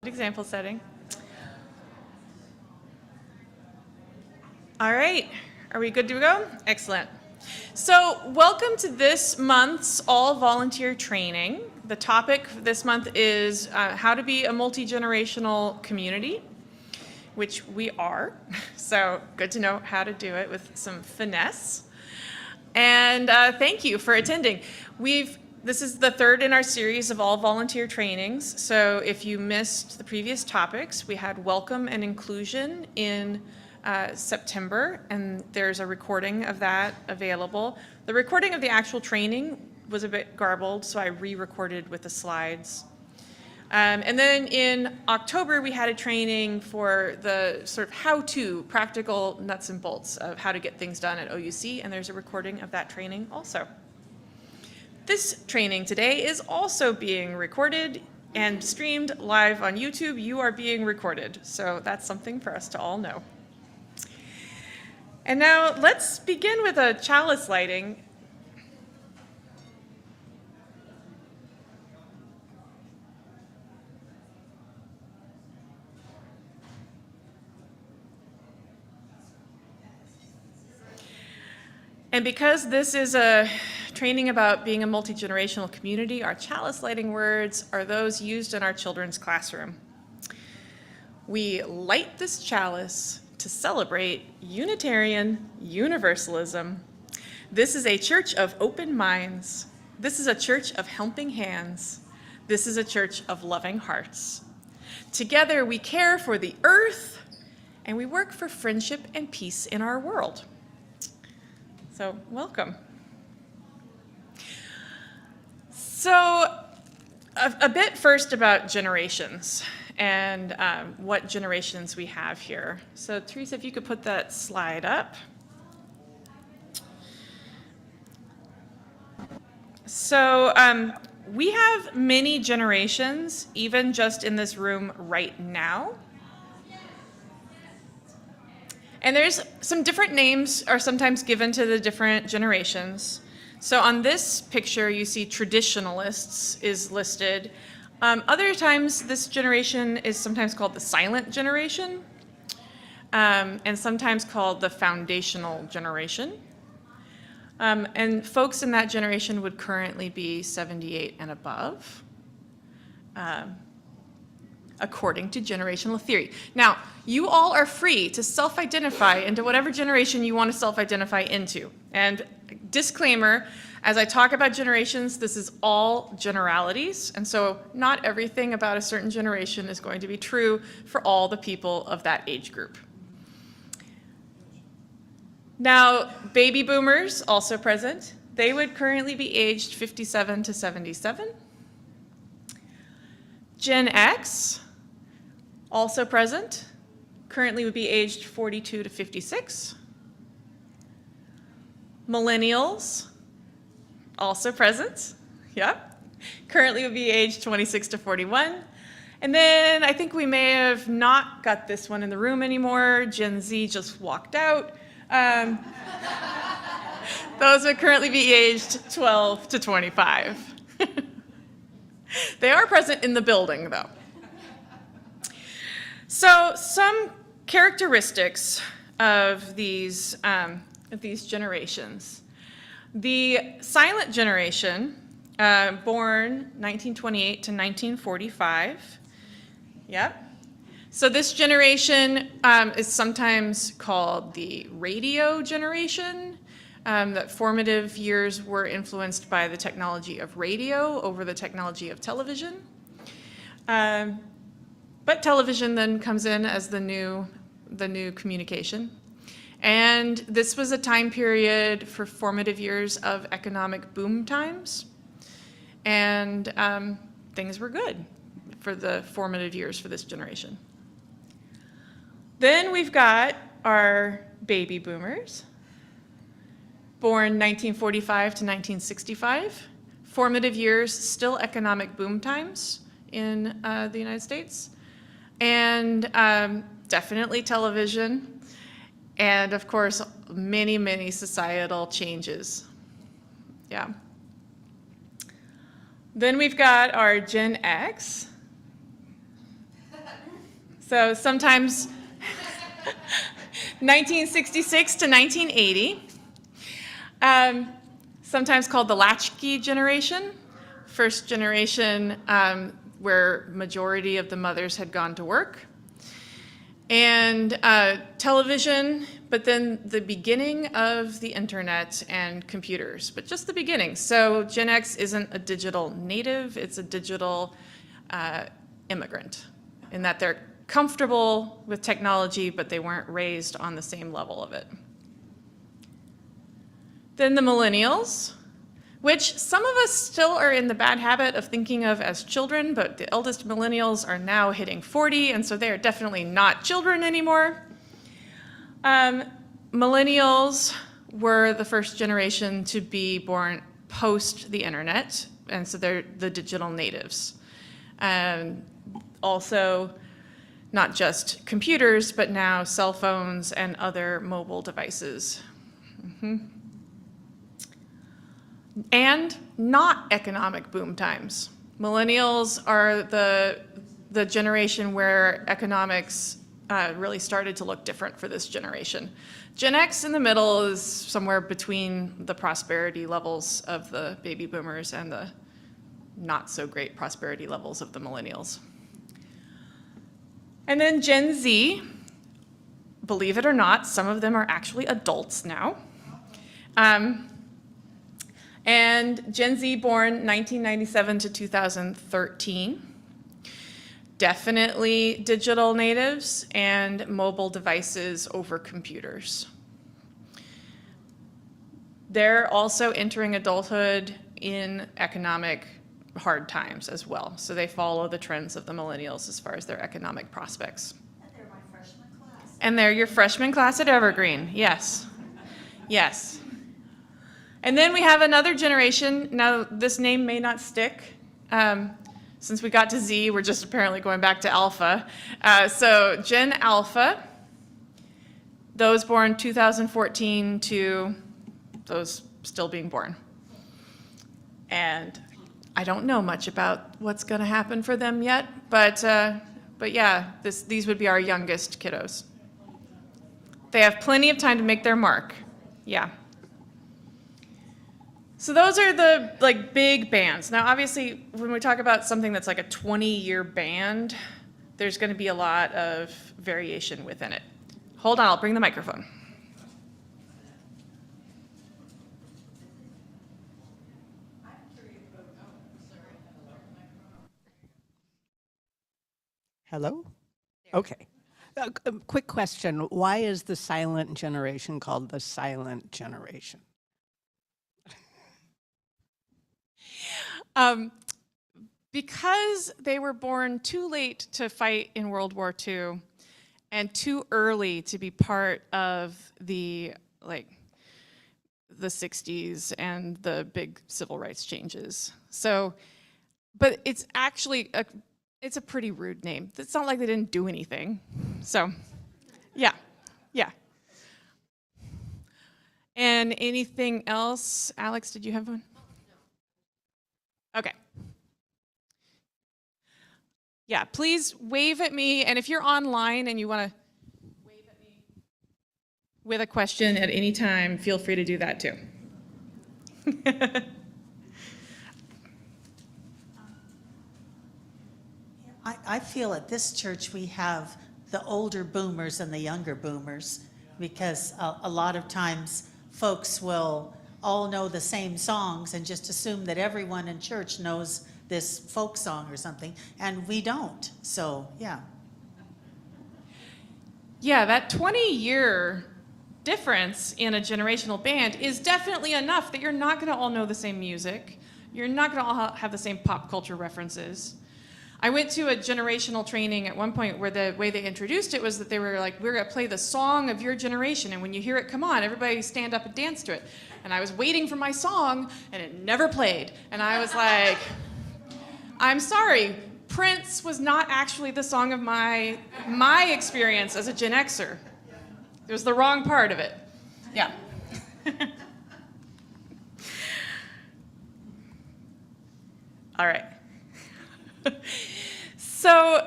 example setting. All right, are we good to go? Excellent. So welcome to this month's all volunteer training. The topic this month is how to be a multi-generational community, which we are. So good to know how to do it with some finesse. And thank you for attending. This is the third in our series of all volunteer trainings. So if you missed the previous topics, we had welcome and inclusion in September, and there's a recording of that available. The recording of the actual training was a bit garbled, so I re-recorded with the slides. And then in October, we had a training for the sort of how-to, practical nuts and bolts of how to get things done at OUC, and there's a recording of that training also. This training today is also being recorded and streamed live on YouTube. You are being recorded, so that's something for us to all know. And now let's begin with a chalice lighting. And because this is a training about being a multi-generational community, our chalice lighting words are those used in our children's classroom. We light this chalice to celebrate Unitarian Universalism. This is a church of open minds. This is a church of helping hands. This is a church of loving hearts. Together we care for the earth and we work for friendship and peace in our world. So welcome. So a bit first about generations and what generations we have here. So Teresa, if you could put that slide up. So we have many generations, even just in this room right now. And there's some different names are sometimes given to the different generations. So on this picture, you see traditionalists is listed. Other times, this generation is sometimes called the silent generation, and sometimes called the foundational generation. And folks in that generation would currently be 78 and above, according to generational theory. Now, you all are free to self-identify into whatever generation you want to self-identify into. And disclaimer, as I talk about generations, this is all generalities, and so not everything about a certain generation is going to be true for all the people of that age group. Now, baby boomers also present. They would currently be aged 57 to 77. Gen X, also present, currently would be aged 42 to 56. Millennials, also present, yep, currently would be aged 26 to 41. And then I think we may have not got this one in the room anymore. Gen Z just walked out. Those would currently be aged 12 to 25. They are present in the building, though. So some characteristics of these generations. The silent generation, born 1928 to 1945. Yep. So this generation is sometimes called the radio generation. That formative years were influenced by the technology of radio over the technology of television. But television then comes in as the new communication. And this was a time period for formative years of economic boom times. And things were good for the formative years for this generation. Then we've got our baby boomers, born 1945 to 1965. Formative years, still economic boom times in the United States. And definitely television. And of course, many, many societal changes. Yeah. Then we've got our Gen X. So sometimes 1966 to 1980. Sometimes called the latchkey generation. First generation where majority of the mothers had gone to work. And television, but then the beginning of the internet and computers, but just the beginning. So Gen X isn't a digital native, it's a digital immigrant, in that they're comfortable with technology, but they weren't raised on the same level of it. Then the millennials, which some of us still are in the bad habit of thinking of as children, but the eldest millennials are now hitting 40, and so they are definitely not children anymore. Millennials were the first generation to be born post the internet, and so they're the digital natives. Also, not just computers, but now cell phones and other mobile devices. And not economic boom times. Millennials are the generation where economics really started to look different for this generation. Gen X in the middle is somewhere between the prosperity levels of the baby boomers and the not so great prosperity levels of the millennials. And then Gen Z, believe it or not, some of them are actually adults now. And Gen Z born 1997 to 2013. Definitely digital natives and mobile devices over computers. They're also entering adulthood in economic hard times as well. So they follow the trends of the millennials as far as their economic prospects. And they're my freshman class. And they're your freshman class at Evergreen, yes. Yes. And then we have another generation. Now, this name may not stick. Since we got to Z, we're just apparently going back to Alpha. So Gen Alpha, those born 2014 to those still being born. And I don't know much about what's going to happen for them yet, but yeah, these would be our youngest kiddos. They have plenty of time to make their mark. Yeah. So those are the big bands. Now, obviously, when we talk about something that's like a 20-year band, there's going to be a lot of variation within it. Hold on, I'll bring the microphone. Hello? Okay. Quick question. Why is the silent generation called the silent generation? Because they were born too late to fight in World War II and too early to be part of the 60s and the big civil rights changes. So, but it's actually it's a pretty rude name. It's not like they didn't do anything. So, yeah. And anything else? Alex, did you have one? Okay. Yeah, please wave at me, and if you're online and you want to wave at me with a question at any time, feel free to do that too. I feel at this church we have the older boomers and the younger boomers, because a lot of times folks will all know the same songs and just assume that everyone in church knows this folk song or something, and we don't. So, yeah. Yeah, that 20-year difference in a generational band is definitely enough that you're not going to all know the same music. You're not going to all have the same pop culture references. I went to a generational training at one point where the way they introduced it was that they were like, we're going to play the song of your generation, and when you hear it come on, everybody stand up and dance to it. And I was waiting for my song, and it never played. And I was like, I'm sorry, Prince was not actually the song of my experience as a Gen Xer. It was the wrong part of it. Yeah. All right. So So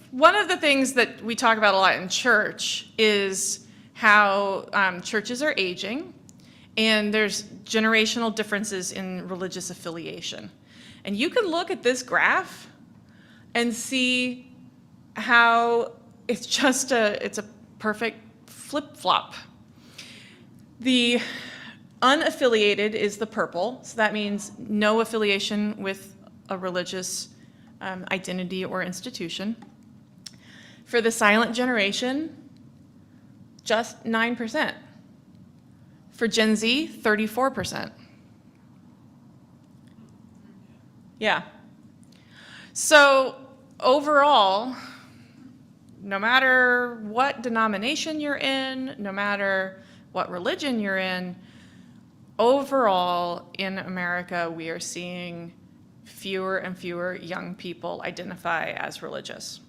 one of the things that we talk about a lot in church is how churches are aging, and there's generational differences in religious affiliation. And you can look at this graph and see how it's a perfect flip-flop. The unaffiliated is the purple, so that means no affiliation with a religious identity or institution. For the silent generation, just 9%. For Gen Z, 34%. Yeah. So overall, no matter what denomination you're in, no matter what religion you're in, overall in America, we are seeing fewer and fewer young people identify as religious.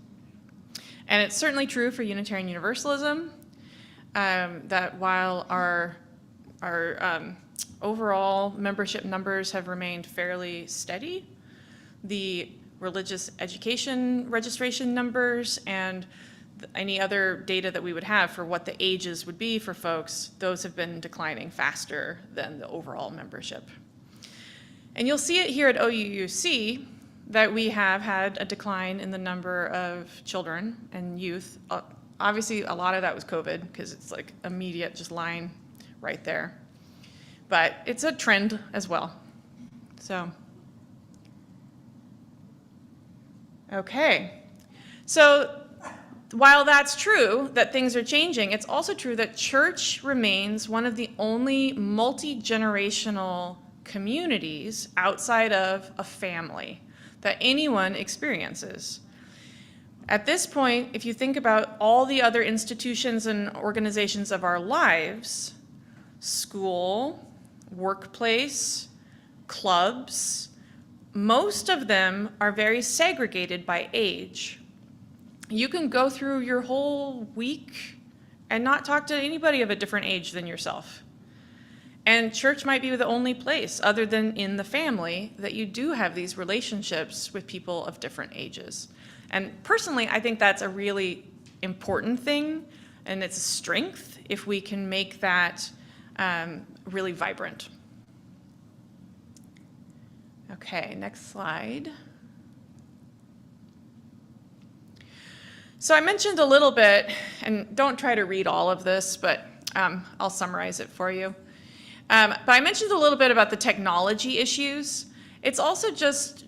And it's certainly true for Unitarian Universalism, that while our overall membership numbers have remained fairly steady, the religious education registration numbers and any other data that we would have for what the ages would be for folks, those have been declining faster than the overall membership. And you'll see it here at OUUC that we have had a decline in the number of children and youth. Obviously, a lot of that was COVID, because it's like immediate, just line right there. But it's a trend as well. So, okay. So while that's true, that things are changing, it's also true that church remains one of the only multi-generational communities outside of a family that anyone experiences. At this point, if you think about all the other institutions and organizations of our lives, school, workplace, clubs, most of them are very segregated by age. You can go through your whole week and not talk to anybody of a different age than yourself. And church might be the only place, other than in the family, that you do have these relationships with people of different ages. And personally, I think that's a really important thing, and it's a strength if we can make that really vibrant. Okay, next slide. So I mentioned a little bit, and don't try to read all of this, but I'll summarize it for you. But I mentioned a little bit about the technology issues. It's also just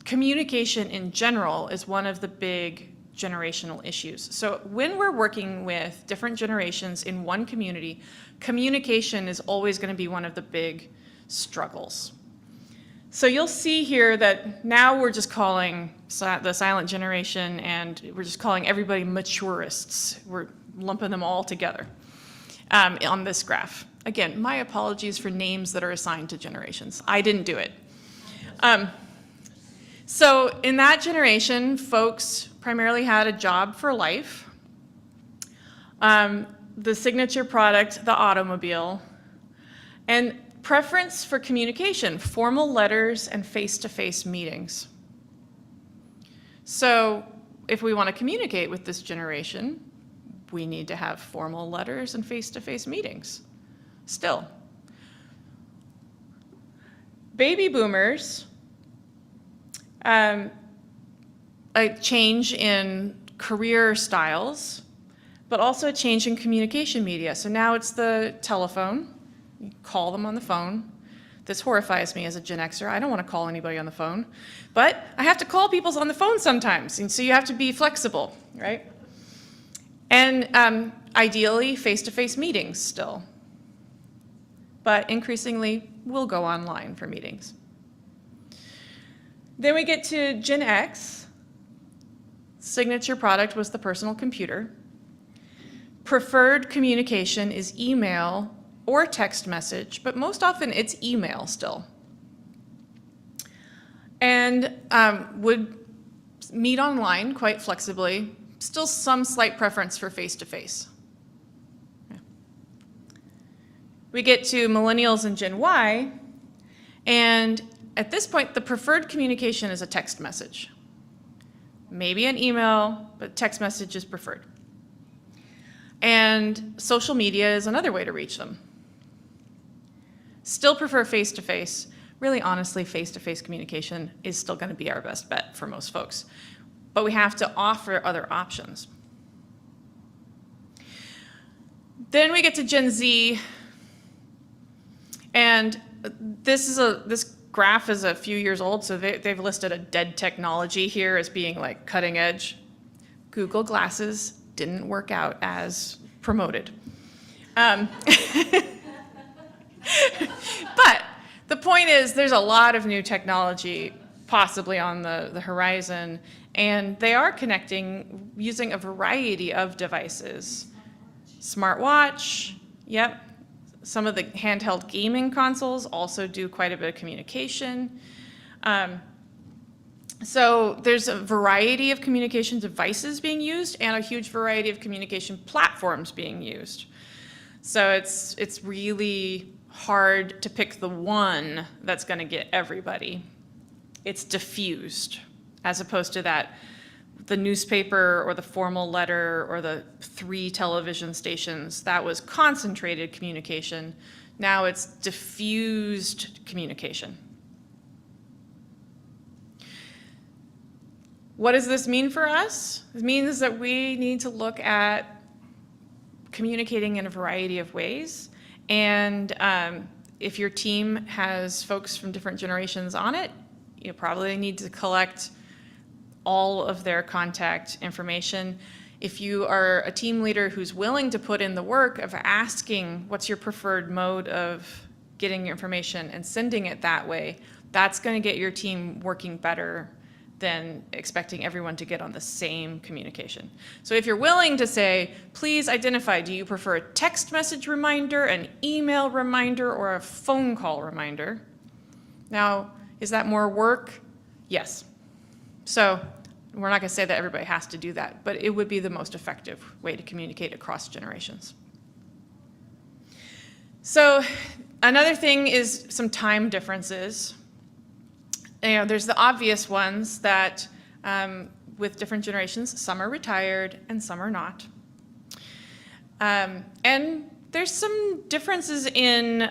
communication in general is one of the big generational issues. So when we're working with different generations in one community, communication is always going to be one of the big struggles. So you'll see here that now we're just calling the silent generation, and we're just calling everybody maturists. We're lumping them all together on this graph. Again, my apologies for names that are assigned to generations. I didn't do it. So in that generation, folks primarily had a job for life, the signature product, the automobile, and preference for communication, formal letters and face-to-face meetings. So if we want to communicate with this generation, we need to have formal letters and face-to-face meetings. Still. Baby boomers, a change in career styles, but also a change in communication media. So now it's the telephone. You call them on the phone. This horrifies me as a Gen Xer. I don't want to call anybody on the phone, but I have to call people on the phone sometimes, and so you have to be flexible, right? And ideally, face-to-face meetings still. But increasingly, we'll go online for meetings. Then we get to Gen X. Signature product was the personal computer. Preferred communication is email or text message, but most often it's email still. And would meet online quite flexibly, still some slight preference for face-to-face. We get to millennials and Gen Y, and at this point, the preferred communication is a text message. maybe an email, but text message is preferred. And social media is another way to reach them. Still prefer face-to-face. Really, honestly, face-to-face communication is still going to be our best bet for most folks. But we have to offer other options. Then we get to Gen Z, and this graph is a few years old, so they've listed a dead technology here as being like cutting edge. Google Glasses didn't work out as promoted. But the point is, there's a lot of new technology possibly on the horizon, and they are connecting using a variety of devices. Smartwatch, yep. Some of the handheld gaming consoles also do quite a bit of communication. So there's a variety of communication devices being used and a huge variety of communication platforms being used. So it's really hard to pick the one that's going to get everybody. It's diffused, as opposed to the newspaper or the formal letter or the 3 television stations. That was concentrated communication. Now it's diffused communication. What does this mean for us? It means that we need to look at communicating in a variety of ways. And if your team has folks from different generations on it, you probably need to collect all of their contact information. If you are a team leader who's willing to put in the work of asking what's your preferred mode of getting your information and sending it that way, that's going to get your team working better than expecting everyone to get on the same communication. So if you're willing to say, please identify, do you prefer a text message reminder, an email reminder, or a phone call reminder? Now, is that more work? Yes. So we're not going to say that everybody has to do that, but it would be the most effective way to communicate across generations. So another thing is some time differences. There's the obvious ones that with different generations, some are retired and some are not. And there's some differences in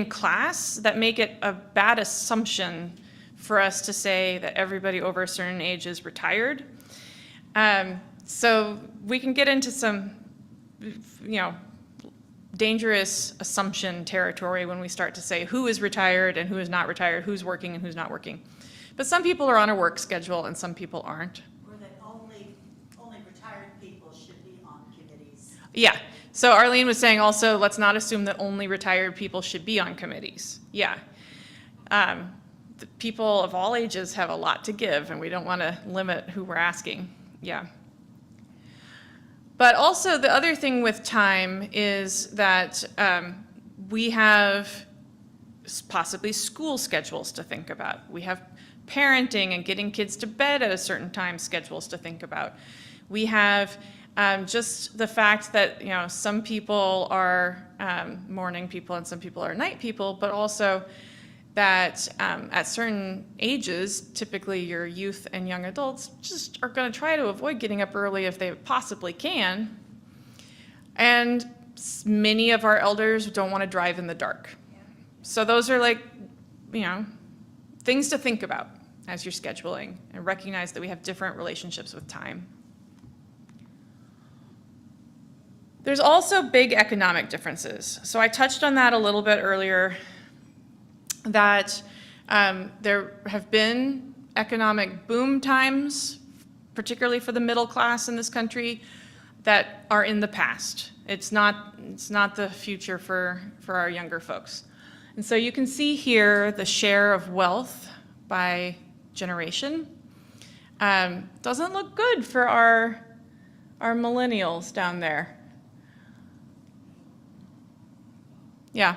class that make it a bad assumption for us to say that everybody over a certain age is retired. So we can get into some, dangerous assumption territory when we start to say who is retired and who is not retired, who's working and who's not working. But some people are on a work schedule and some people aren't. Or that only retired people should be on committees. Yeah. So Arlene was saying also, let's not assume that only retired people should be on committees. Yeah. The people of all ages have a lot to give, and we don't want to limit who we're asking. Yeah. But also the other thing with time is that we have possibly school schedules to think about. We have parenting and getting kids to bed at a certain time schedules to think about. We have just the fact that some people are morning people and some people are night people, but also that at certain ages, typically your youth and young adults just are going to try to avoid getting up early if they possibly can. And many of our elders don't want to drive in the dark. So those are things to think about as you're scheduling, and recognize that we have different relationships with time. There's also big economic differences. So I touched on that a little bit earlier, that there have been economic boom times, particularly for the middle class in this country, that are in the past. It's not the future for our younger folks. And so you can see here the share of wealth by generation. Doesn't look good for our millennials down there. Yeah.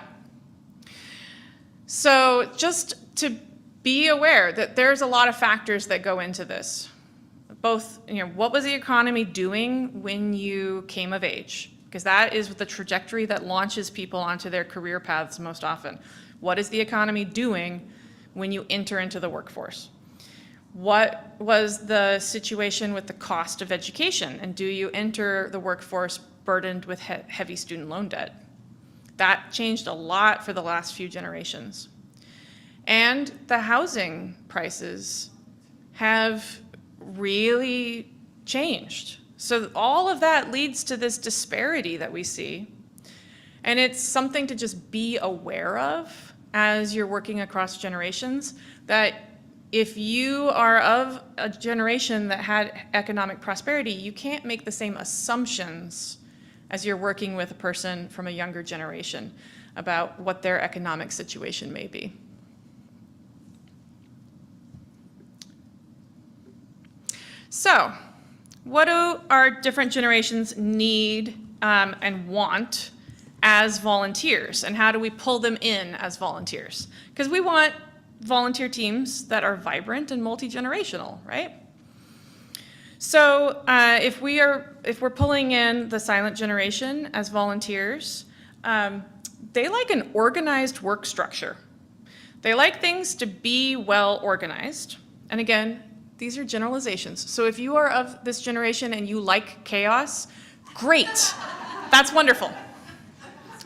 So just to be aware that there's a lot of factors that go into this. Both, what was the economy doing when you came of age? Because that is the trajectory that launches people onto their career paths most often. What is the economy doing when you enter into the workforce? What was the situation with the cost of education? And do you enter the workforce burdened with heavy student loan debt? That changed a lot for the last few generations. And the housing prices have really changed. So all of that leads to this disparity that we see. And it's something to just be aware of as you're working across generations, that if you are of a generation that had economic prosperity, you can't make the same assumptions as you're working with a person from a younger generation about what their economic situation may be. So, what do our different generations need and want as volunteers, and how do we pull them in as volunteers? Because we want volunteer teams that are vibrant and multi-generational, right? So if we're pulling in the silent generation as volunteers, they like an organized work structure. They like things to be well organized. And again, these are generalizations. So if you are of this generation and you like chaos, great. That's wonderful.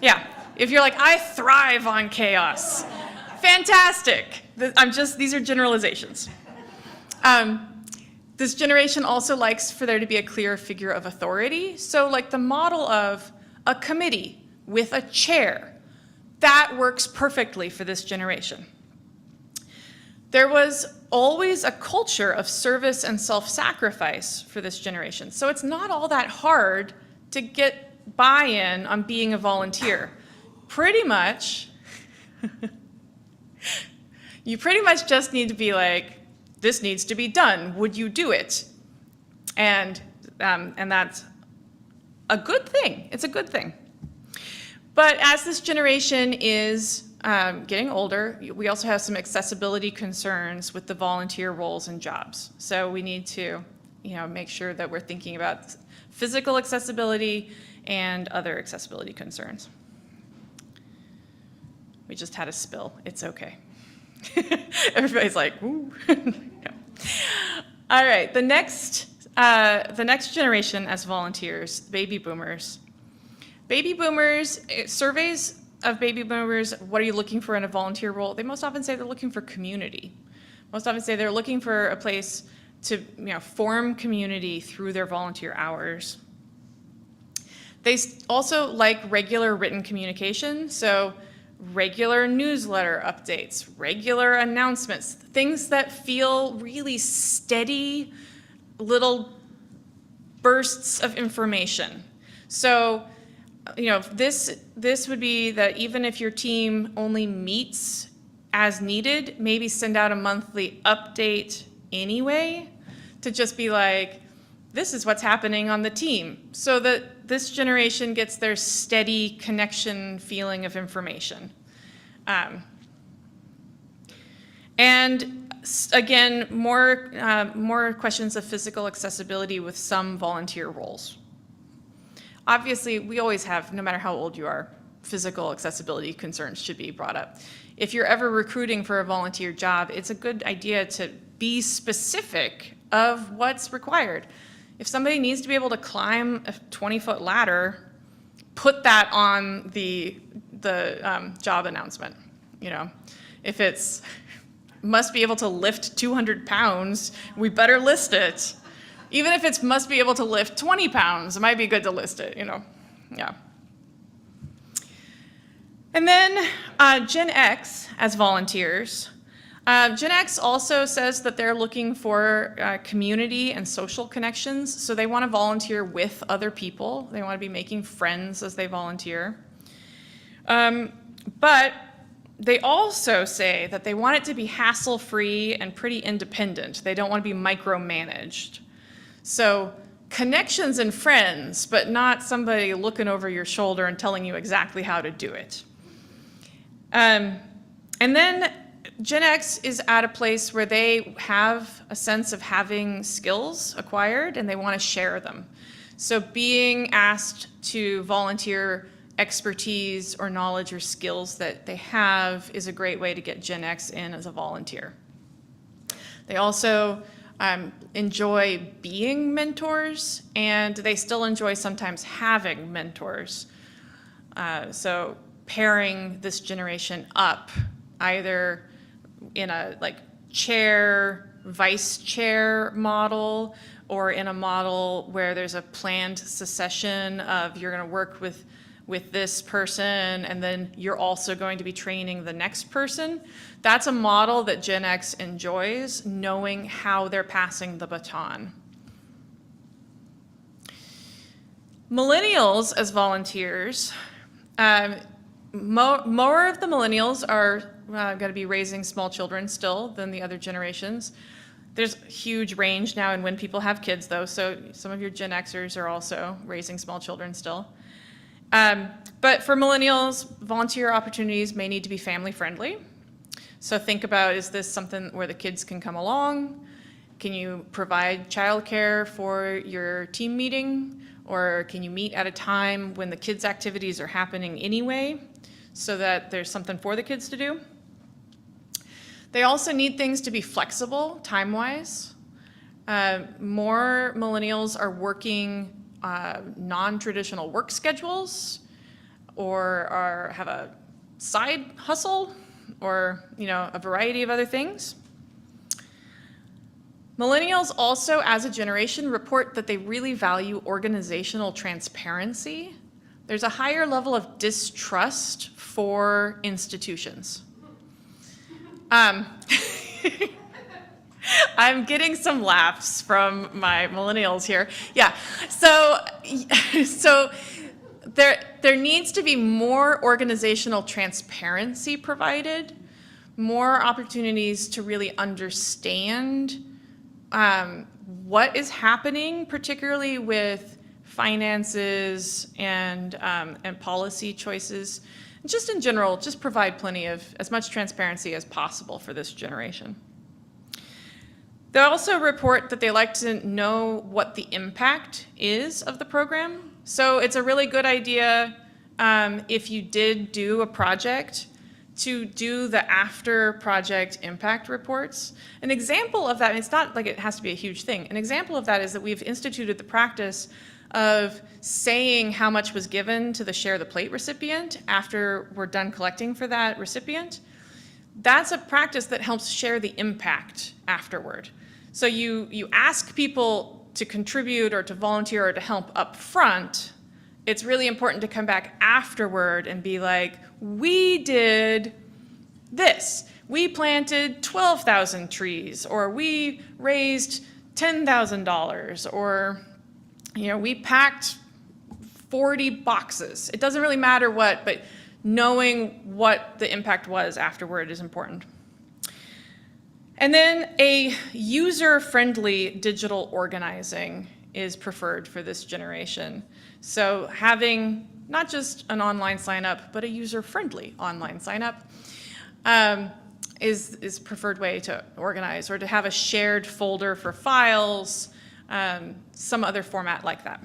Yeah, if you're like, I thrive on chaos, fantastic. These are generalizations. This generation also likes for there to be a clear figure of authority. So like the model of a committee with a chair, that works perfectly for this generation. There was always a culture of service and self-sacrifice for this generation. So it's not all that hard to get buy-in on being a volunteer. Pretty much, you pretty much just need to be like, this needs to be done. Would you do it? And that's a good thing. It's a good thing. But as this generation is getting older, we also have some accessibility concerns with the volunteer roles and jobs. So we need to, make sure that we're thinking about physical accessibility and other accessibility concerns. We just had a spill. It's okay. Everybody's like, ooh. No. All right, the next generation as volunteers, baby boomers. Baby boomers, surveys of baby boomers, what are you looking for in a volunteer role? They most often say they're looking for community. Most often say they're looking for a place to form community through their volunteer hours. They also like regular written communication, so regular newsletter updates, regular announcements, things that feel really steady little bursts of information. So, this would be that even if your team only meets as needed, maybe send out a monthly update anyway, to just be like, this is what's happening on the team, so that this generation gets their steady connection feeling of information. And again, more questions of physical accessibility with some volunteer roles. Obviously, we always have, no matter how old you are, physical accessibility concerns should be brought up. If you're ever recruiting for a volunteer job, it's a good idea to be specific of what's required. If somebody needs to be able to climb a 20-foot ladder, put that on the job announcement. If it's must be able to lift 200 pounds, we better list it. Even if it must be able to lift 20 pounds, it might be good to list it, yeah. And then Gen X as volunteers. Gen X also says that they're looking for community and social connections, so they want to volunteer with other people. They want to be making friends as they volunteer. But they also say that they want it to be hassle-free and pretty independent. They don't want to be micromanaged. So connections and friends, but not somebody looking over your shoulder and telling you exactly how to do it. And then Gen X is at a place where they have a sense of having skills acquired and they want to share them. So being asked to volunteer expertise or knowledge or skills that they have is a great way to get Gen X in as a volunteer. They also enjoy being mentors, and they still enjoy sometimes having mentors. So pairing this generation up, either in a like chair, vice chair model, or in a model where there's a planned succession of you're going to work with this person, and then you're also going to be training the next person. That's a model that Gen X enjoys, knowing how they're passing the baton. Millennials as volunteers, more of the millennials are going to be raising small children still than the other generations. There's a huge range now in when people have kids, though, so some of your Gen Xers are also raising small children still. But for millennials, volunteer opportunities may need to be family friendly. So think about, is this something where the kids can come along? Can you provide childcare for your team meeting? Or can you meet at a time when the kids' activities are happening anyway, so that there's something for the kids to do? They also need things to be flexible time-wise. More millennials are working non-traditional work schedules, or have a side hustle, or a variety of other things. Millennials also, as a generation, report that they really value organizational transparency. There's a higher level of distrust for institutions. I'm getting some laughs from my millennials here. Yeah, so there needs to be more organizational transparency provided, more opportunities to really understand what is happening, particularly with finances and policy choices. Just in general, just provide plenty of, as much transparency as possible for this generation. They also report that they like to know what the impact is of the program. So it's a really good idea if you did do a project to do the after project impact reports. An example of that, and it's not like it has to be a huge thing, an example of that is that we've instituted the practice of saying how much was given to the Share the Plate recipient after we're done collecting for that recipient. That's a practice that helps share the impact afterward. So you ask people to contribute or to volunteer or to help up front. It's really important to come back afterward and be like, we did this. We planted 12,000 trees, or we raised $10,000, or we packed 40 boxes. It doesn't really matter what, but knowing what the impact was afterward is important. And then a user-friendly digital organizing is preferred for this generation. So having not just an online sign-up, but a user-friendly online sign-up is preferred way to organize, or to have a shared folder for files, some other format like that.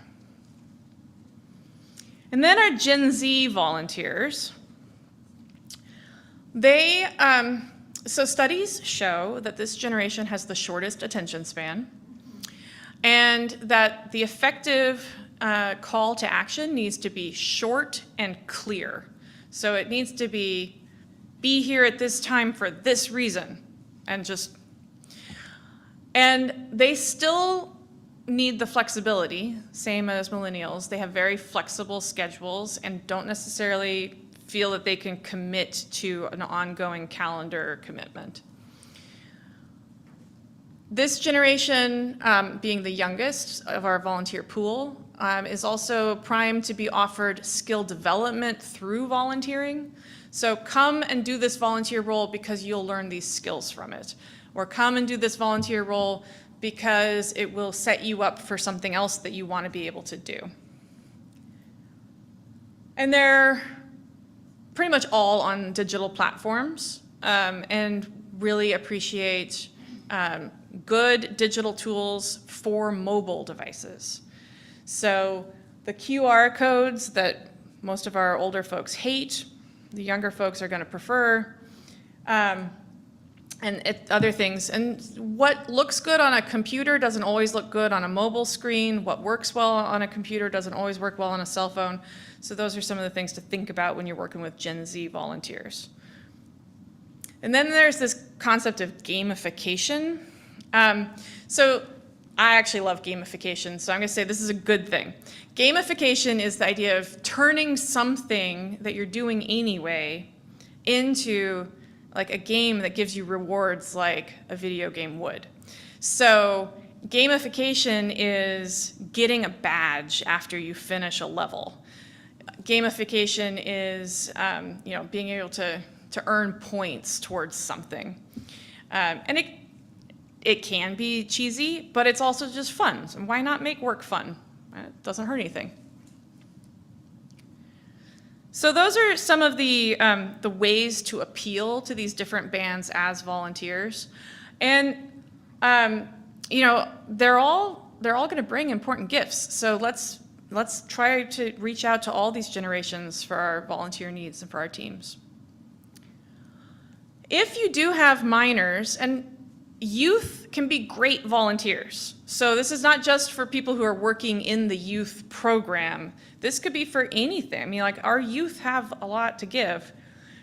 And then our Gen Z volunteers, so studies show that this generation has the shortest attention span, and that the effective call to action needs to be short and clear. So it needs to be here at this time for this reason, and they still need the flexibility, same as millennials. They have very flexible schedules and don't necessarily feel that they can commit to an ongoing calendar commitment. This generation, being the youngest of our volunteer pool, is also primed to be offered skill development through volunteering. So come and do this volunteer role because you'll learn these skills from it. Or come and do this volunteer role because it will set you up for something else that you want to be able to do. And they're pretty much all on digital platforms, and really appreciate good digital tools for mobile devices. So the QR codes that most of our older folks hate, the younger folks are going to prefer. other things. And what looks good on a computer doesn't always look good on a mobile screen. What works well on a computer doesn't always work well on a cell phone. So those are some of the things to think about when you're working with Gen Z volunteers. And then there's this concept of gamification. So I actually love gamification, so I'm going to say this is a good thing. Gamification is the idea of turning something that you're doing anyway into like a game that gives you rewards like a video game would. So gamification is getting a badge after you finish a level. Gamification is being able to earn points towards something. And it can be cheesy, but it's also just fun. So why not make work fun? It doesn't hurt anything. So those are some of the ways to appeal to these different bands as volunteers. And they're all going to bring important gifts. So let's try to reach out to all these generations for our volunteer needs and for our teams. If you do have minors, and youth can be great volunteers. So this is not just for people who are working in the youth program. This could be for anything. I mean, like, our youth have a lot to give.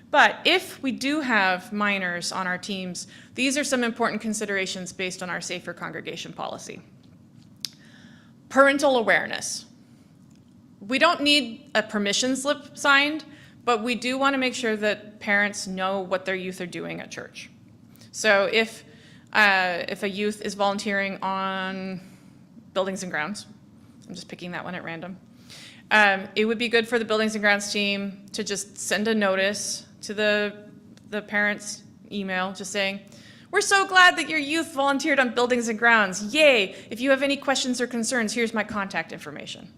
But if we do have minors on our teams, these are some important considerations based on our Safer Congregation policy. Parental awareness. We don't need a permission slip signed, but we do want to make sure that parents know what their youth are doing at church. So if a youth is volunteering on buildings and grounds, I'm just picking that one at random, it would be good for the buildings and grounds team to just send a notice to the parents' email just saying, "We're so glad that your youth volunteered on buildings and grounds. Yay! If you have any questions or concerns, here's my contact information."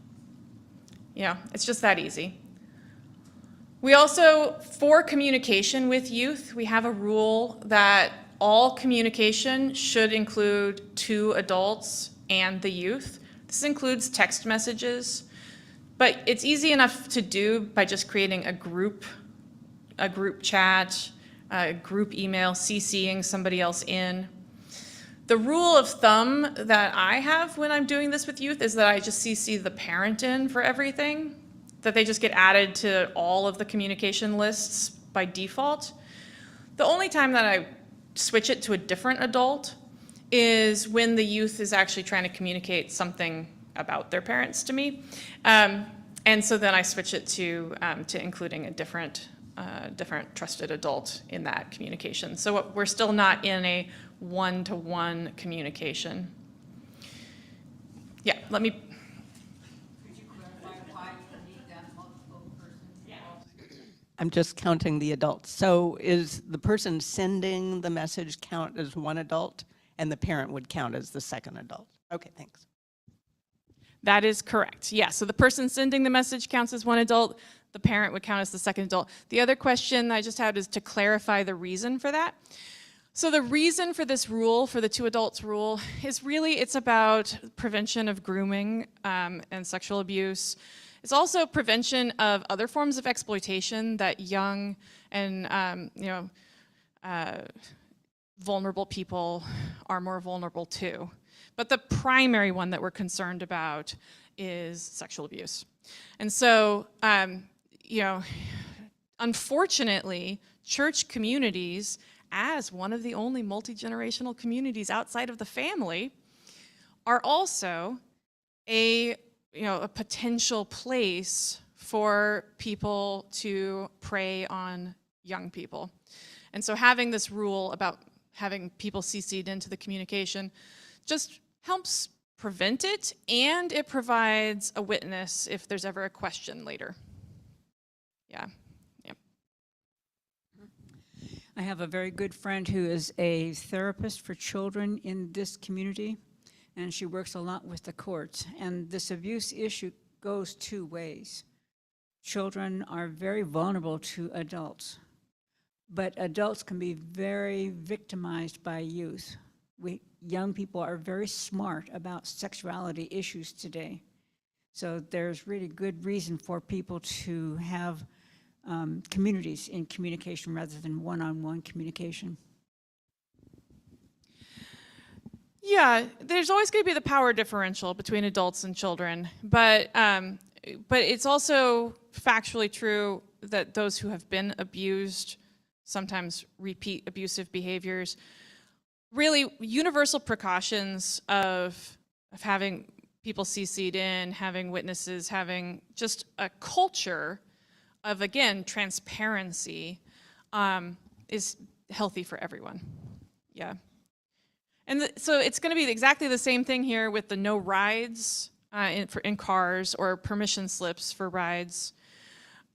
It's just that easy. We also, for communication with youth, we have a rule that all communication should include 2 adults and the youth. This includes text messages, but it's easy enough to do by just creating a group chat, a group email, CCing somebody else in. The rule of thumb that I have when I'm doing this with youth is that I just CC the parent in for everything, that they just get added to all of the communication lists by default. The only time that I switch it to a different adult is when the youth is actually trying to communicate something about their parents to me. And so then I switch it to including a different trusted adult in that communication. So we're still not in a one-to-one communication. Yeah, let me. Could you clarify why you need that multiple person? I'm just counting the adults. So is the person sending the message count as one adult, and the parent would count as the second adult? Okay, thanks. That is correct. Yeah, so the person sending the message counts as one adult. The parent would count as the second adult. The other question I just had is to clarify the reason for that. So the reason for this rule, for the 2 adults rule, is really it's about prevention of grooming and sexual abuse. It's also prevention of other forms of exploitation that young and vulnerable people are more vulnerable to. But the primary one that we're concerned about is sexual abuse. And so, unfortunately, church communities, as one of the only multi-generational communities outside of the family, are also a potential place for people to prey on young people. And so having this rule about having people CC'd into the communication just helps prevent it, and it provides a witness if there's ever a question later. Yeah. I have a very good friend who is a therapist for children in this community, and she works a lot with the courts. And this abuse issue goes 2 ways. Children are very vulnerable to adults, but adults can be very victimized by youth. Young people are very smart about sexuality issues today. So there's really good reason for people to have communities in communication rather than one-on-one communication. Yeah, there's always going to be the power differential between adults and children, but it's also factually true that those who have been abused sometimes repeat abusive behaviors. Really, universal precautions of having people CC'd in, having witnesses, having just a culture of, again, transparency is healthy for everyone. Yeah. And so it's going to be exactly the same thing here with the no rides in cars or permission slips for rides.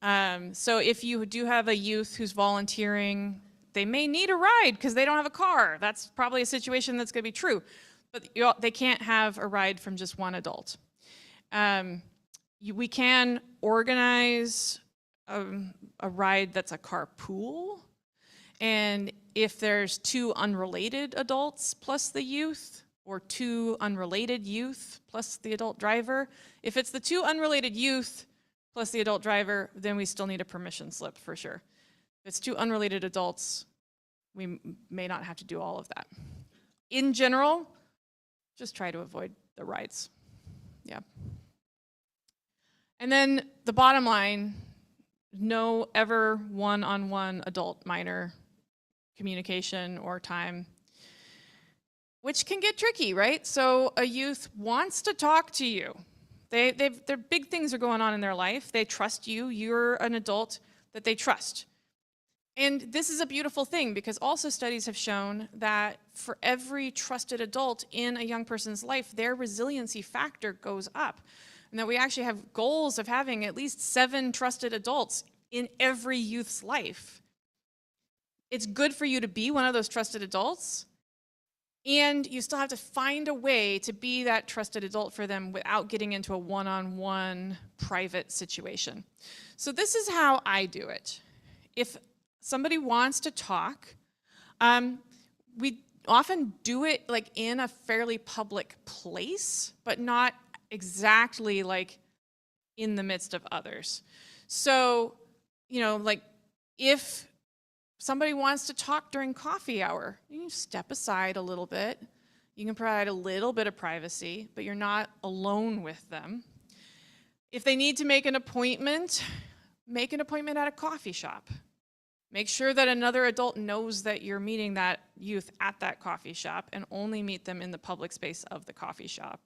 So if you do have a youth who's volunteering, they may need a ride because they don't have a car. That's probably a situation that's going to be true. But they can't have a ride from just one adult. We can organize a ride that's a carpool. And if there's 2 unrelated adults plus the youth, or 2 unrelated youth plus the adult driver, if it's the 2 unrelated youth plus the adult driver, then we still need a permission slip for sure. If it's 2 unrelated adults, we may not have to do all of that. In general, just try to avoid the rides. Yeah. And then the bottom line, no ever one-on-one adult minor communication or time, which can get tricky, right? So a youth wants to talk to you. Their big things are going on in their life. They trust you. You're an adult that they trust. And this is a beautiful thing because also studies have shown that for every trusted adult in a young person's life, their resiliency factor goes up. And that we actually have goals of having at least 7 trusted adults in every youth's life. It's good for you to be one of those trusted adults, and you still have to find a way to be that trusted adult for them without getting into a one-on-one private situation. So this is how I do it. If somebody wants to talk, we often do it like in a fairly public place, but not exactly like in the midst of others. So, you know, like if somebody wants to talk during coffee hour, you can step aside a little bit. You can provide a little bit of privacy, but you're not alone with them. If they need to make an appointment at a coffee shop. Make sure that another adult knows that you're meeting that youth at that coffee shop, and only meet them in the public space of the coffee shop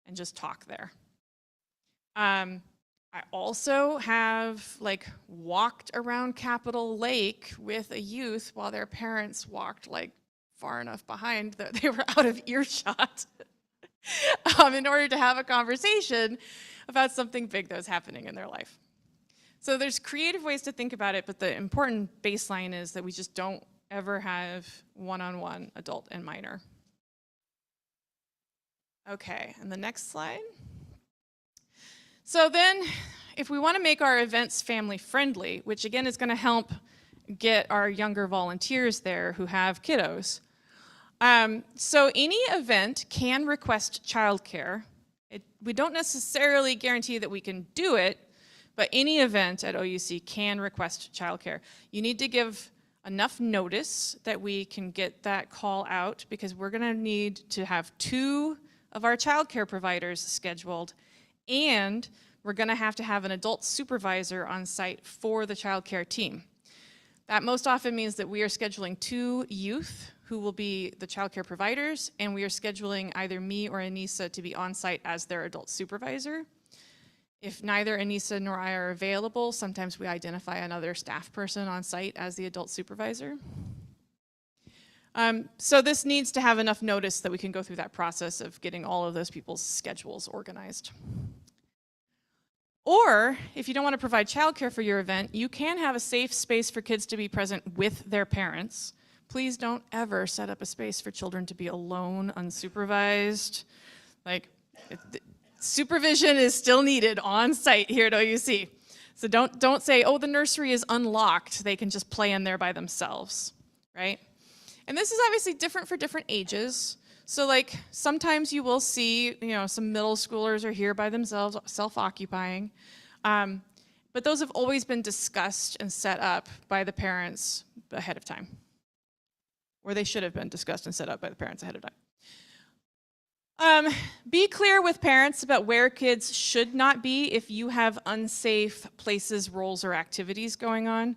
and just talk there. I also have like walked around Capitol Lake with a youth while their parents walked like far enough behind that they were out of earshot in order to have a conversation about something big that was happening in their life. So there's creative ways to think about it, but the important baseline is that we just don't ever have one-on-one adult and minor. Okay, and the next slide. So then, if we want to make our events family friendly, which again is going to help get our younger volunteers there who have kiddos. So any event can request childcare. We don't necessarily guarantee that we can do it, but any event at OUC can request childcare. You need to give enough notice that we can get that call out, because we're going to need to have 2 of our childcare providers scheduled, and we're going to have an adult supervisor on site for the childcare team. That most often means that we are scheduling 2 youth who will be the childcare providers, and we are scheduling either me or Anissa to be on site as their adult supervisor. If neither Anissa nor I are available, sometimes we identify another staff person on site as the adult supervisor. So this needs to have enough notice that we can go through that process of getting all of those people's schedules organized. Or, if you don't want to provide childcare for your event, you can have a safe space for kids to be present with their parents. Please don't ever set up a space for children to be alone, unsupervised. Like, supervision is still needed on site here at OUC. So don't say, oh, the nursery is unlocked. They can just play in there by themselves, right? And this is obviously different for different ages. So like sometimes you will see, some middle schoolers are here by themselves, self-occupying. But those have always been discussed and set up by the parents ahead of time. Or they should have been discussed and set up by the parents ahead of time. Be clear with parents about where kids should not be if you have unsafe places, roles, or activities going on.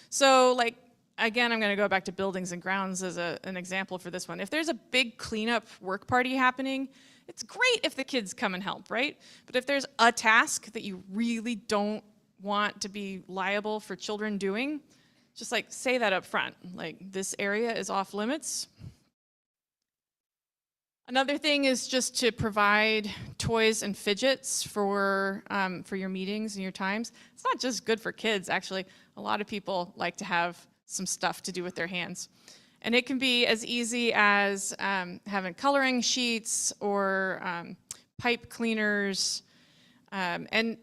So, like, again, I'm going to go back to buildings and grounds as an example for this one. If there's a big cleanup work party happening, it's great if the kids come and help, right? But if there's a task that you really don't want to be liable for children doing, just like say that up front, like this area is off limits. Another thing is just to provide toys and fidgets for your meetings and your times. It's not just good for kids, actually. A lot of people like to have some stuff to do with their hands. And it can be as easy as having coloring sheets or pipe cleaners. And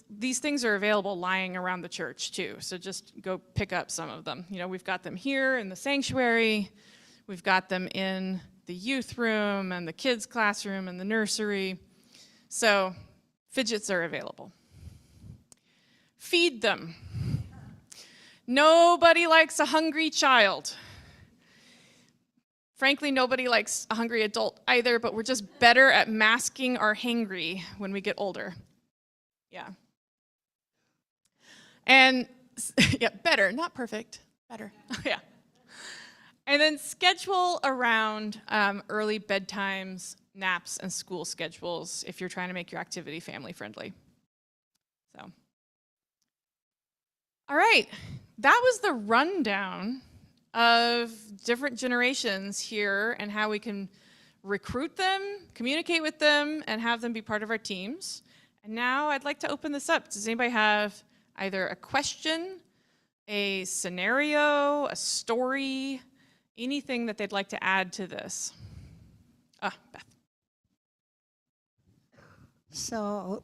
these things are available lying around the church too. So just go pick up some of them. You know, we've got them here in the sanctuary. We've got them in the youth room and the kids' classroom and the nursery. So fidgets are available. Feed them. Nobody likes a hungry child. Frankly, nobody likes a hungry adult either, but we're just better at masking our hangry when we get older. Yeah. And, yeah, better, not perfect, better, yeah. And then schedule around early bedtimes, naps, and school schedules if you're trying to make your activity family friendly. So, all right, that was the rundown of different generations here and how we can recruit them, communicate with them, and have them be part of our teams. And now I'd like to open this up. Does anybody have either a question, a scenario, a story, anything that they'd like to add to this? Beth. So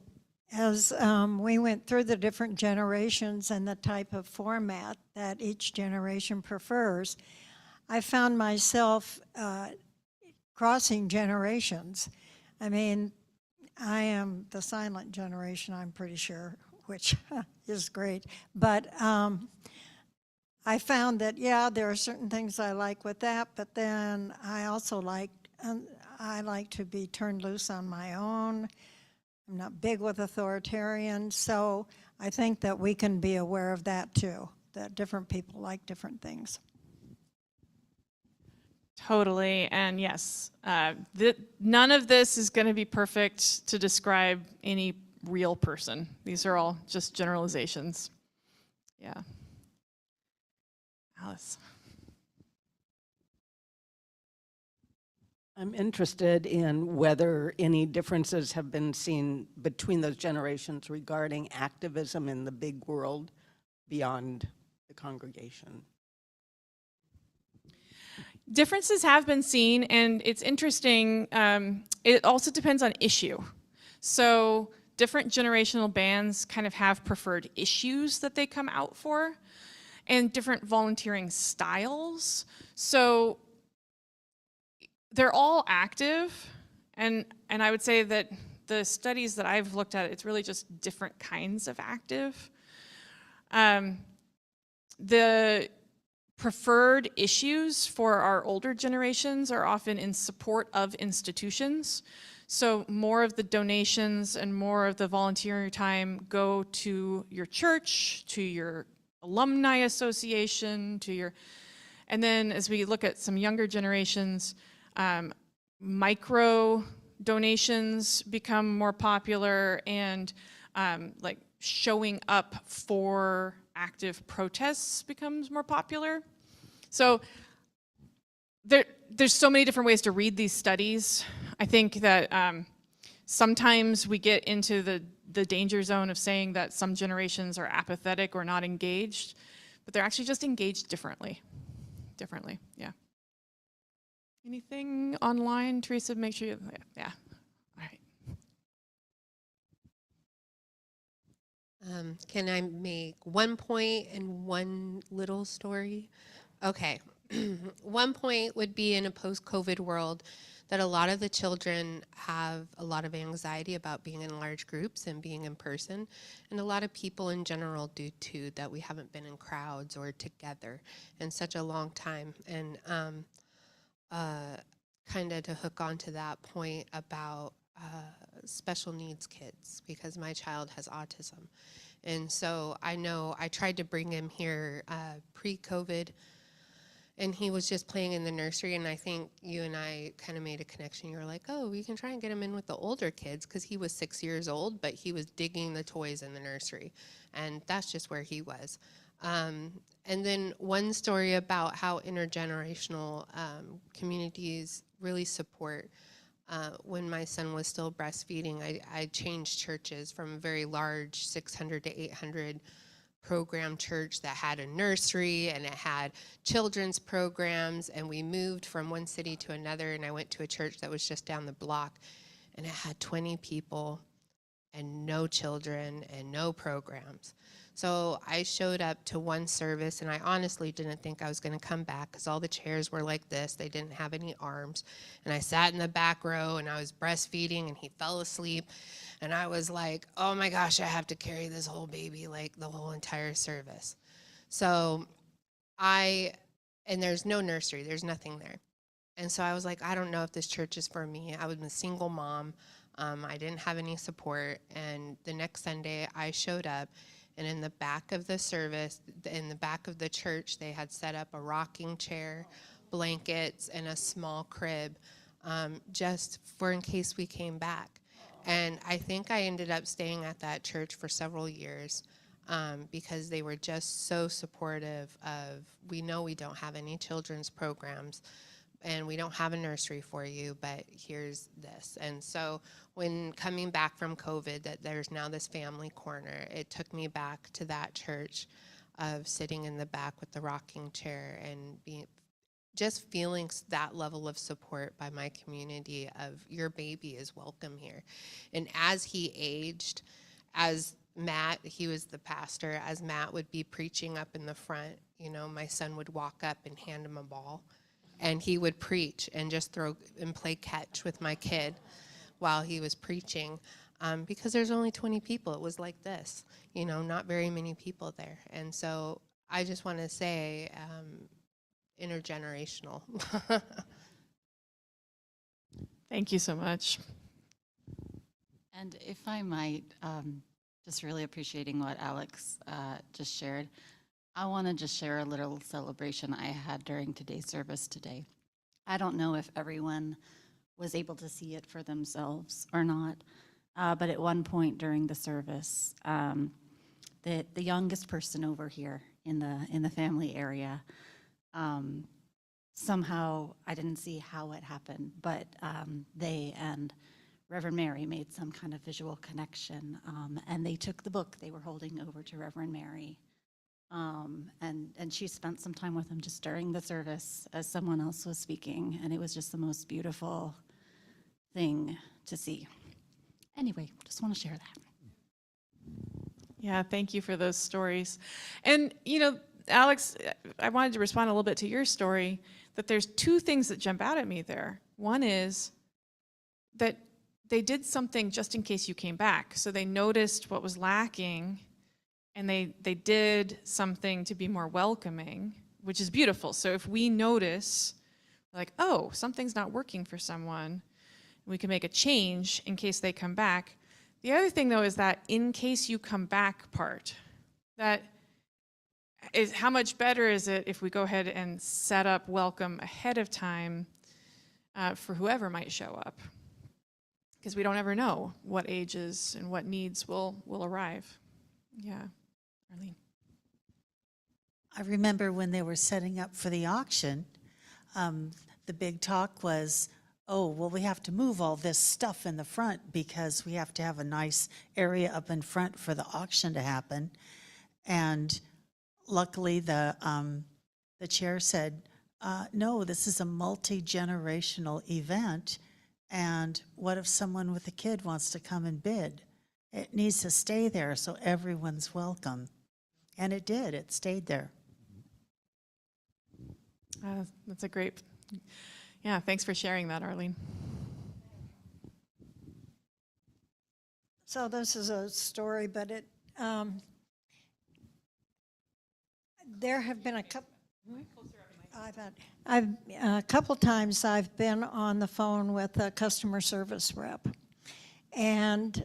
as we went through the different generations and the type of format that each generation prefers, I found myself crossing generations. I mean, I am the silent generation, I'm pretty sure, which is great. But I found that, yeah, there are certain things I like with that, but then I also like to be turned loose on my own. I'm not big with authoritarian, so I think that we can be aware of that too, that different people like different things. Totally, and yes, none of this is going to be perfect to describe any real person. These are all just generalizations. Yeah. Alice. I'm interested in whether any differences have been seen between those generations regarding activism in the big world beyond the congregation. Differences have been seen, and it's interesting. It also depends on issue. So different generational bands kind of have preferred issues that they come out for, and different volunteering styles. So they're all active, and I would say that the studies that I've looked at, it's really just different kinds of active. The preferred issues for our older generations are often in support of institutions. So more of the donations and more of the volunteering time go to your church, to your alumni association, and then as we look at some younger generations, micro donations become more popular, and like showing up for active protests becomes more popular. So there's so many different ways to read these studies. I think that sometimes we get into the danger zone of saying that some generations are apathetic or not engaged, but they're actually just engaged differently. Yeah. Anything online, Teresa? Make sure yeah. All right. Can I make one point and one little story? Okay. One point would be in a post-COVID world that a lot of the children have a lot of anxiety about being in large groups and being in person. And a lot of people in general do too, that we haven't been in crowds or together in such a long time. And kind of to hook onto that point about special needs kids, because my child has autism. And so I know I tried to bring him here pre-COVID, and he was just playing in the nursery, and I think you and I kind of made a connection. You were like, oh, we can try and get him in with the older kids, because he was 6 years old, but he was digging the toys in the nursery, and that's just where he was. And then one story about how intergenerational communities really support. When my son was still breastfeeding, I changed churches from a very large 600 to 800 program church that had a nursery and it had children's programs, and we moved from one city to another, and I went to a church that was just down the block, and it had 20 people and no children and no programs. So I showed up to one service, and I honestly didn't think I was going to come back, because all the chairs were like this. They didn't have any arms. And I sat in the back row, and I was breastfeeding, and he fell asleep. And I was like, oh my gosh, I have to carry this whole baby like the whole entire service. So and there's no nursery, there's nothing there. And so I was like, I don't know if this church is for me. I was a single mom. I didn't have any support. And the next Sunday I showed up, and in the back of the service, in the back of the church, they had set up a rocking chair, blankets, and a small crib, just for in case we came back. And I think I ended up staying at that church for several years, because they were just so supportive of, we know we don't have any children's programs, and we don't have a nursery for you, but here's this. And so when coming back from COVID, that there's now this family corner, it took me back to that church of sitting in the back with the rocking chair and just feeling that level of support by my community of, your baby is welcome here. And as he aged, as Matt, he was the pastor, as Matt would be preaching up in the front, my son would walk up and hand him a ball, and he would preach and just throw and play catch with my kid while he was preaching, because there's only 20 people. It was like this, not very many people there. And so I just want to say, intergenerational. Thank you so much. And if I might, just really appreciating what Alex just shared, I want to just share a little celebration I had during today's service today. I don't know if everyone was able to see it for themselves or not, but at one point during the service, the youngest person over here in the family area, somehow, I didn't see how it happened, but they and Reverend Mary made some kind of visual connection, and they took the book they were holding over to Reverend Mary. And she spent some time with him just during the service as someone else was speaking, and it was just the most beautiful thing to see. Anyway, just want to share that. Yeah, thank you for those stories. And, Alex, I wanted to respond a little bit to your story, that there's two things that jump out at me there. One is that they did something just in case you came back. So they noticed what was lacking, and they did something to be more welcoming, which is beautiful. So if we notice, like, oh, something's not working for someone, we can make a change in case they come back. The other thing, though, is that in case you come back part. That is, how much better is it if we go ahead and set up welcome ahead of time for whoever might show up? Because we don't ever know what ages and what needs will arrive. Yeah. Arlene. I remember when they were setting up for the auction, the big talk was, oh, well, we have to move all this stuff in the front because we have to have a nice area up in front for the auction to happen. And luckily the chair said, no, this is a multi-generational event. And what if someone with a kid wants to come and bid? It needs to stay there so everyone's welcome. And it did, it stayed there. That's a great, yeah, thanks for sharing that, Arlene. So this is a story, but there have been a couple. A couple times I've been on the phone with a customer service rep, and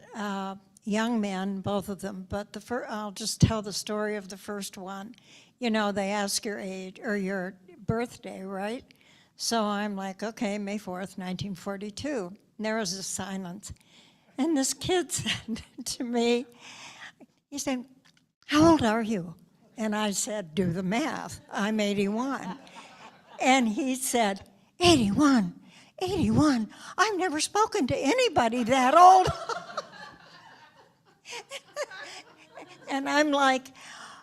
young men, both of them, but I'll just tell the story of the first one. You know, they ask your age or your birthday, right? So I'm like, okay, May 4th, 1942. And there was a silence. And this kid said to me, he said, "How old are you?" And I said, "Do the math. I'm 81. And he said, 81, 81. I've never spoken to anybody that old." And I'm like,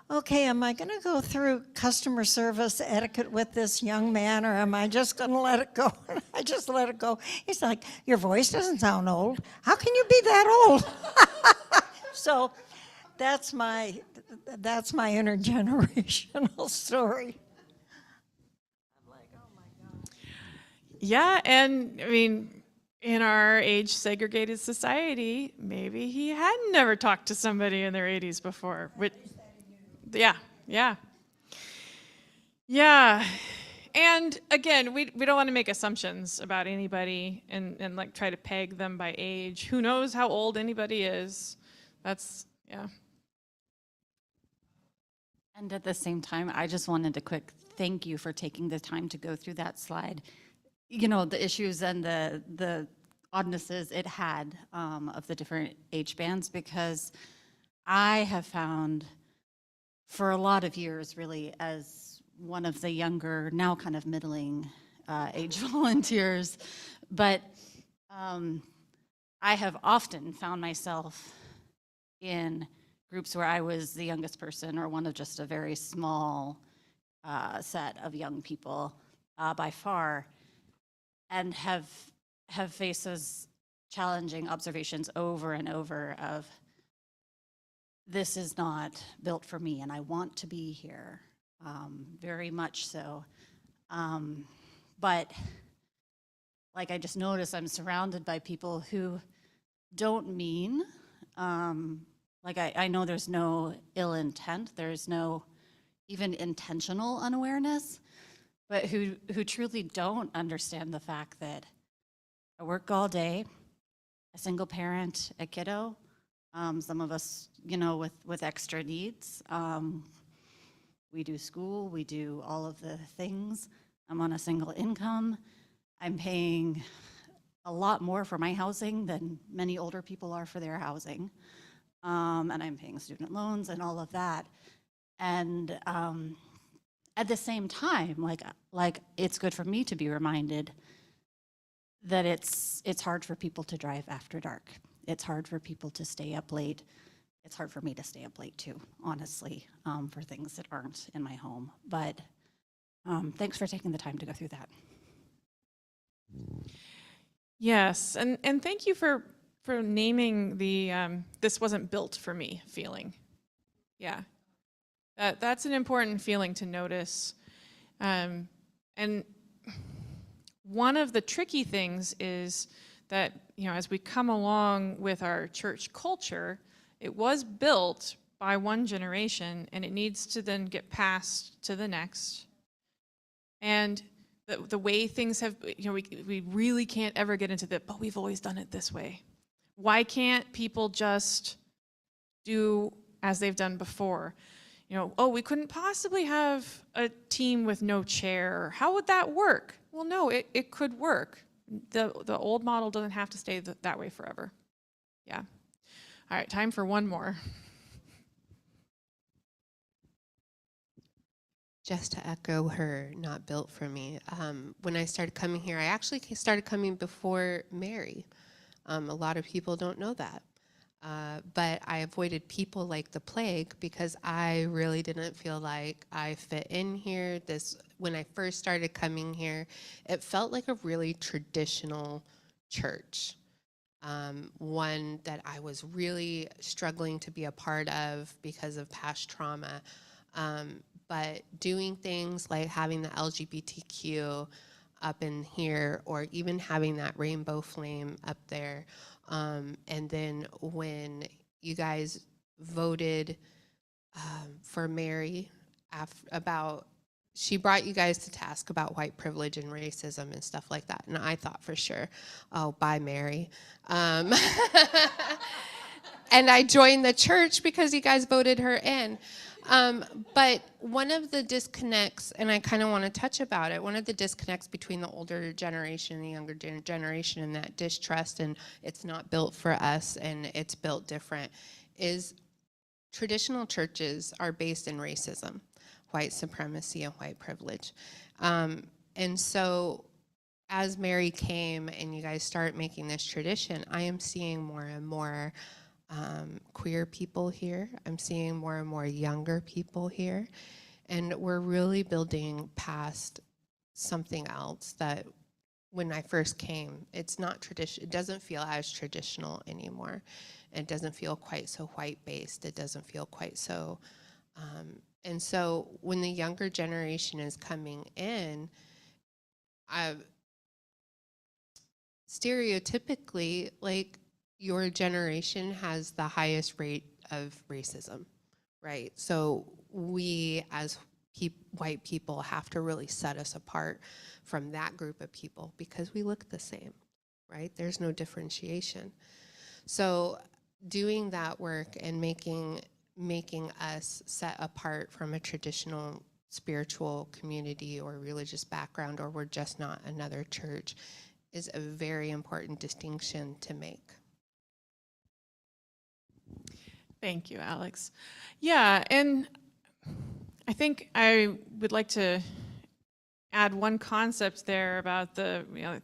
okay, am I going to go through customer service etiquette with this young man, or am I just going to let it go? And I just let it go. He's like, "Your voice doesn't sound old. How can you be that old?" So that's my intergenerational story. Yeah, and I mean, in our age-segregated society, maybe he had never talked to somebody in their 80s before. Yeah, yeah. Yeah. And again, we don't want to make assumptions about anybody and like try to peg them by age. Who knows how old anybody is? That's, yeah. And at the same time, I just wanted to quick thank you for taking the time to go through that slide. You know, the issues and the oddnesses it had of the different age bands, because I have found for a lot of years, really, as one of the younger, now kind of middling age volunteers, but I have often found myself in groups where I was the youngest person or one of just a very small set of young people by far, and have faced those challenging observations over and over of, this is not built for me and I want to be here, very much so. But like I just noticed, I'm surrounded by people who don't mean, like I know there's no ill intent, there's no even intentional unawareness, but who truly don't understand the fact that I work all day, a single parent, a kiddo, some of us, you know, with extra needs. We do school, we do all of the things. I'm on a single income. I'm paying a lot more for my housing than many older people are for their housing. And I'm paying student loans and all of that. And at the same time, like it's good for me to be reminded that it's hard for people to drive after dark. It's hard for people to stay up late. It's hard for me to stay up late too, honestly, for things that aren't in my home. But thanks for taking the time to go through that. Yes, and thank you for naming the this wasn't built for me feeling. Yeah, that's an important feeling to notice. And one of the tricky things is that, you know, as we come along with our church culture, it was built by one generation and it needs to then get passed to the next. And the way things have, you know, we really can't ever get into but we've always done it this way. Why can't people just do as they've done before? You know, oh, we couldn't possibly have a team with no chair. How would that work? Well, no, it could work. The old model doesn't have to stay that way forever. Yeah. All right, time for one more. Just to echo her, not built for me. When I started coming here, I actually started coming before Mary. A lot of people don't know that. But I avoided people like the plague because I really didn't feel like I fit in here. When I first started coming here, it felt like a really traditional church. One that I was really struggling to be a part of because of past trauma. But doing things like having the LGBTQ up in here, or even having that rainbow flame up there. And then when you guys voted for Mary about she brought you guys to task about white privilege and racism and stuff like that. And I thought for sure, oh, bye, Mary. And I joined the church because you guys voted her in. But one of the disconnects, and I kind of want to touch about it, one of the disconnects between the older generation and the younger generation, and that distrust and it's not built for us and it's built different, is traditional churches are based in racism, white supremacy, and white privilege. And so as Mary came and you guys start making this tradition, I am seeing more and more queer people here. I'm seeing more and more younger people here. And we're really building past something else that when I first came, it's not tradition. It doesn't feel as traditional anymore. It doesn't feel quite so white-based. It doesn't feel quite so. And so when the younger generation is coming in, stereotypically, like, your generation has the highest rate of racism, right? So we as white people have to really set us apart from that group of people because we look the same, right? There's no differentiation. So doing that work and making us set apart from a traditional spiritual community or religious background, or we're just not another church, is a very important distinction to make. Thank you, Alex. Yeah, and I think I would like to add one concept there about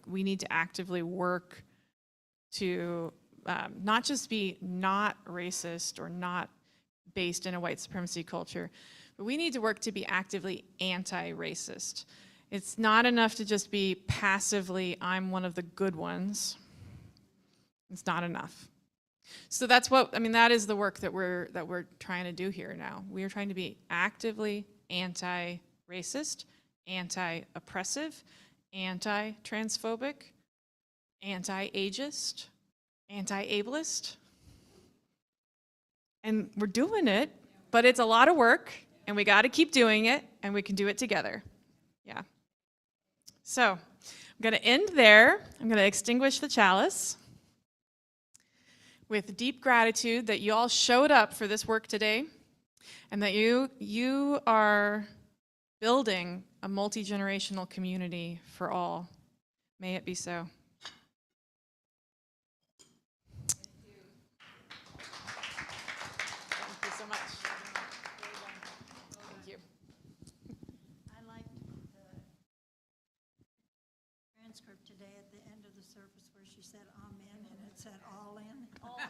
we need to actively work to not just be not racist or not based in a white supremacy culture, but we need to work to be actively anti-racist. It's not enough to just be passively, I'm one of the good ones. It's not enough. So that is the work that we're trying to do here now. We are trying to be actively anti-racist, anti-oppressive, anti-transphobic, anti-ageist, anti-ableist. And we're doing it, but it's a lot of work, and we got to keep doing it, and we can do it together. Yeah. So I'm going to end there. I'm going to extinguish the chalice with deep gratitude that you all showed up for this work today and that you are building a multi-generational community for all. May it be so. Thank you so much. Thank you. I liked the transcript today at the end of the service where she said amen and it said all in. All in.